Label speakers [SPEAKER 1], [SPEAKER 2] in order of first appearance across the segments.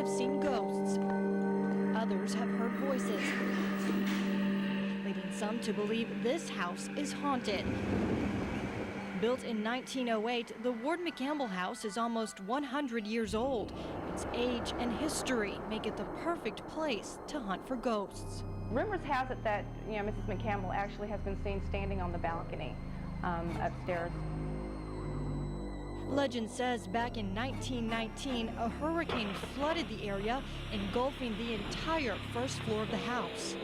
[SPEAKER 1] have seen ghosts. Others have heard voices, leading some to believe this house is haunted. Built in 1908, the Ward McCampbell house is almost 100 years old. Its age and history make it the perfect place to hunt for ghosts.
[SPEAKER 2] Rumors has it that Mrs. McCampbell actually has been seen standing on the balcony upstairs.
[SPEAKER 1] Legend says back in 1919, a hurricane flooded the area, engulfing the entire first floor of the house.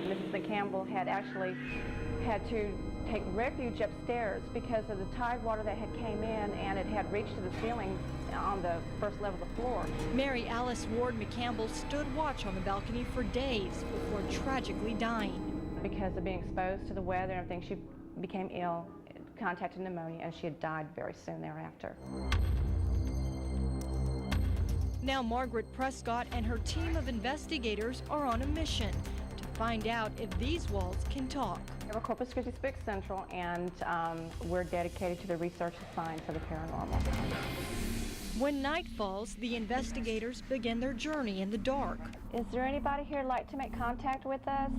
[SPEAKER 2] Mrs. McCampbell had actually had to take refuge upstairs because of the tide water that had came in, and it had reached to the ceiling on the first level of the floor.
[SPEAKER 1] Mary Alice Ward McCampbell stood watch on the balcony for days before tragically dying.
[SPEAKER 2] Because of being exposed to the weather and everything, she became ill, contacted pneumonia, and she had died very soon thereafter.
[SPEAKER 1] Now Margaret Prescott and her team of investigators are on a mission to find out if these walls can talk.
[SPEAKER 2] We're Corpus Christi Spirit Central, and we're dedicated to the research of science of the paranormal.
[SPEAKER 1] When night falls, the investigators begin their journey in the dark.
[SPEAKER 2] Is there anybody here who'd like to make contact with us?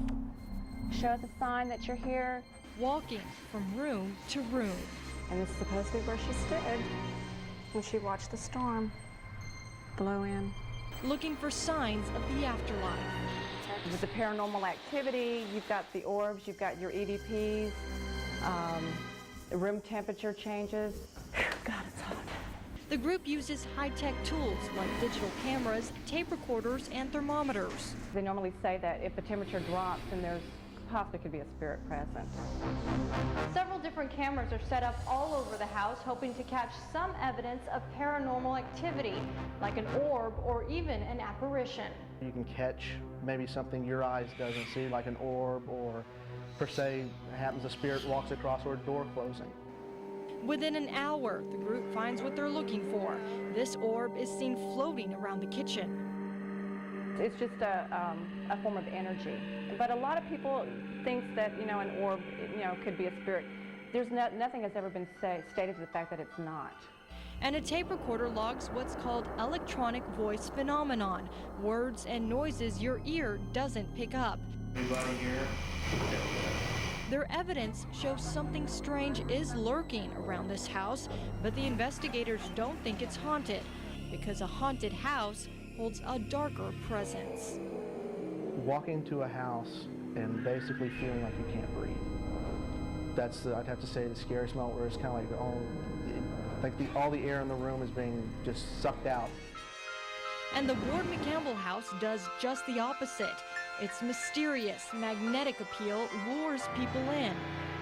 [SPEAKER 2] Show us a sign that you're here.
[SPEAKER 1] Walking from room to room.
[SPEAKER 2] And this is supposed to be where she stood when she watched the storm blow in.
[SPEAKER 1] Looking for signs of the afterlife.
[SPEAKER 2] With the paranormal activity, you've got the orbs, you've got your EVPs, the room temperature changes. God, it's hot.
[SPEAKER 1] The group uses high-tech tools like digital cameras, tape recorders, and thermometers.
[SPEAKER 2] They normally say that if the temperature drops, then there's possibly could be a spirit present.
[SPEAKER 3] Several different cameras are set up all over the house, hoping to catch some evidence of paranormal activity, like an orb or even an apparition.
[SPEAKER 4] You can catch maybe something your eyes doesn't see, like an orb, or per se happens a spirit walks across or a door closing.
[SPEAKER 1] Within an hour, the group finds what they're looking for. This orb is seen floating around the kitchen.
[SPEAKER 2] It's just a form of energy. But a lot of people think that, an orb, could be a spirit. There's nothing has ever been stated to the fact that it's not.
[SPEAKER 1] And a tape recorder logs what's called electronic voice phenomenon, words and noises your ear doesn't pick up.
[SPEAKER 4] Anybody here?
[SPEAKER 1] Their evidence shows something strange is lurking around this house, but the investigators don't think it's haunted, because a haunted house holds a darker presence.
[SPEAKER 4] Walking to a house and basically feeling like you can't breathe. That's, I'd have to say, the scariest moment, where it's kind of like all the air in the room is being just sucked out.
[SPEAKER 1] And the Ward McCampbell house does just the opposite. Its mysterious, magnetic appeal lures people in,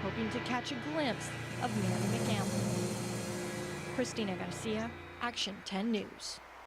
[SPEAKER 1] hoping to catch a glimpse of Mary McCampbell. Christina Garcia, Action 10 News.